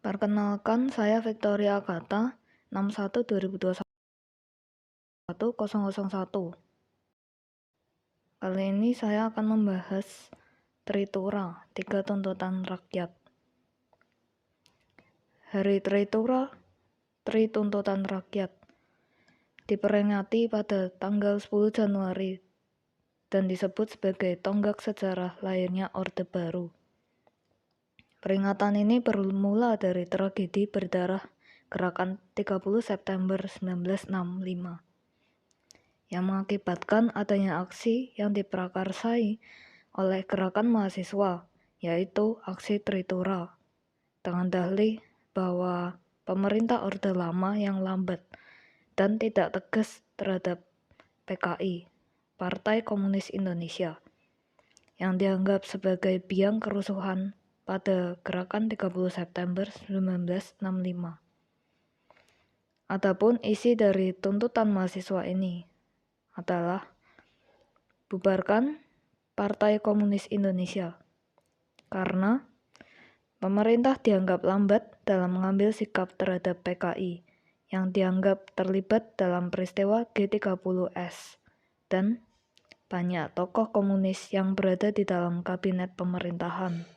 Perkenalkan, saya Victoria Agatha, 61/2021-001. Kali ini saya akan membahas Tritura, 3 tuntutan rakyat. Hari Tritura, Tri Tuntutan Rakyat, diperingati pada tanggal 10 Januari dan disebut sebagai tonggak sejarah lahirnya Orde Baru. Peringatan ini bermula dari tragedi berdarah Gerakan 30 September 1965 yang mengakibatkan adanya aksi yang diprakarsai oleh gerakan mahasiswa, yaitu aksi Tritura, dengan dalih bahwa pemerintah Orde Lama yang lambat dan tidak tegas terhadap PKI, Partai Komunis Indonesia, yang dianggap sebagai biang kerusuhan pada gerakan 30 September 1965. Adapun isi dari tuntutan mahasiswa ini adalah bubarkan Partai Komunis Indonesia karena pemerintah dianggap lambat dalam mengambil sikap terhadap PKI yang dianggap terlibat dalam peristiwa G30S dan banyak tokoh komunis yang berada di dalam kabinet pemerintahan.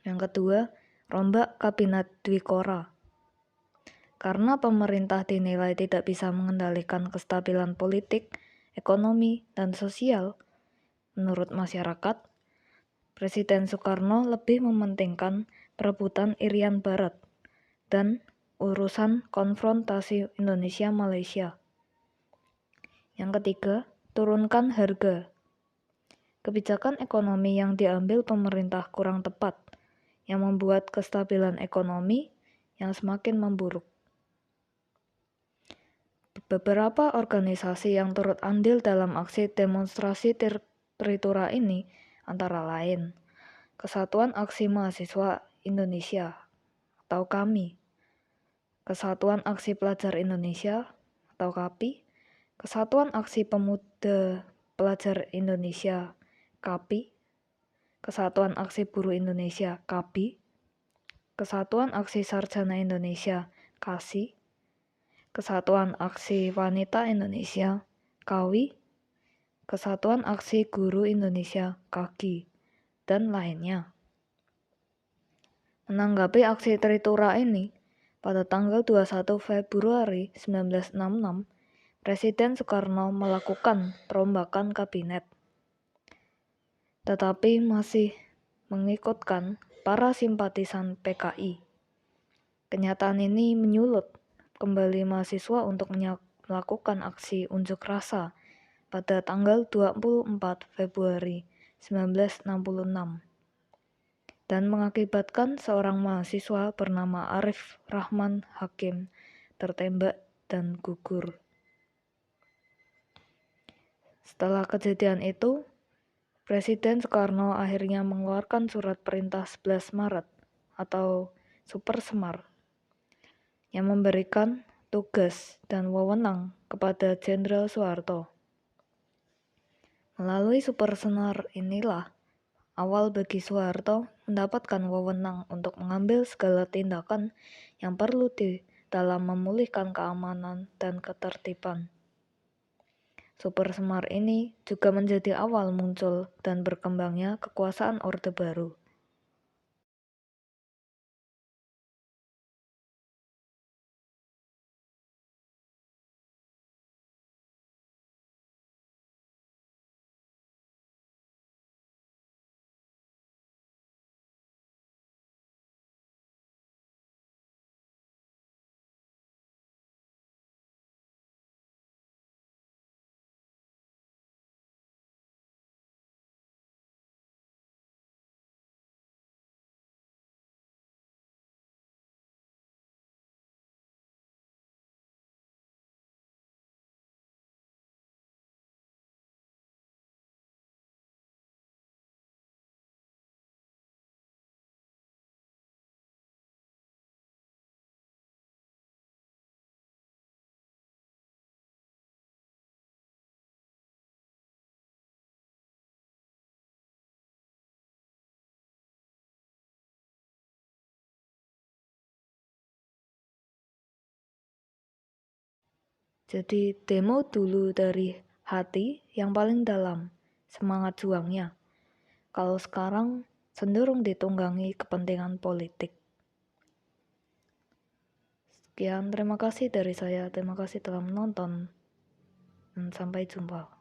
Yang kedua, rombak kabinet Dwikora. Karena pemerintah dinilai tidak bisa mengendalikan kestabilan politik, ekonomi, dan sosial, menurut masyarakat, Presiden Soekarno lebih mementingkan perebutan Irian Barat dan urusan konfrontasi Indonesia-Malaysia. Yang ketiga, turunkan harga. Kebijakan ekonomi yang diambil pemerintah kurang tepat, yang membuat kestabilan ekonomi yang semakin memburuk. Beberapa organisasi yang turut andil dalam aksi demonstrasi Tritura ini antara lain Kesatuan Aksi Mahasiswa Indonesia atau KAMI, Kesatuan Aksi Pelajar Indonesia atau KAPI, Kesatuan Aksi Pemuda Pelajar Indonesia KAPI, Kesatuan Aksi Buruh Indonesia KABI, Kesatuan Aksi Sarjana Indonesia KASI, Kesatuan Aksi Wanita Indonesia KAWI, Kesatuan Aksi Guru Indonesia KAGI, dan lainnya. Menanggapi aksi Tritura ini, pada tanggal 21 Februari 1966, Presiden Soekarno melakukan perombakan kabinet, tetapi masih mengikutkan para simpatisan PKI. Kenyataan ini menyulut kembali mahasiswa untuk melakukan aksi unjuk rasa pada tanggal 24 Februari 1966 dan mengakibatkan seorang mahasiswa bernama Arif Rahman Hakim tertembak dan gugur. Setelah kejadian itu, Presiden Soekarno akhirnya mengeluarkan surat perintah 11 Maret atau Super Semar yang memberikan tugas dan wewenang kepada Jenderal Soeharto. Melalui Super Semar inilah awal bagi Soeharto mendapatkan wewenang untuk mengambil segala tindakan yang perlu dalam memulihkan keamanan dan ketertiban. Super Semar ini juga menjadi awal muncul dan berkembangnya kekuasaan Orde Baru. Jadi demo dulu dari hati yang paling dalam, semangat juangnya. Kalau sekarang cenderung ditunggangi kepentingan politik. Sekian, terima kasih dari saya. Terima kasih telah menonton. Dan sampai jumpa.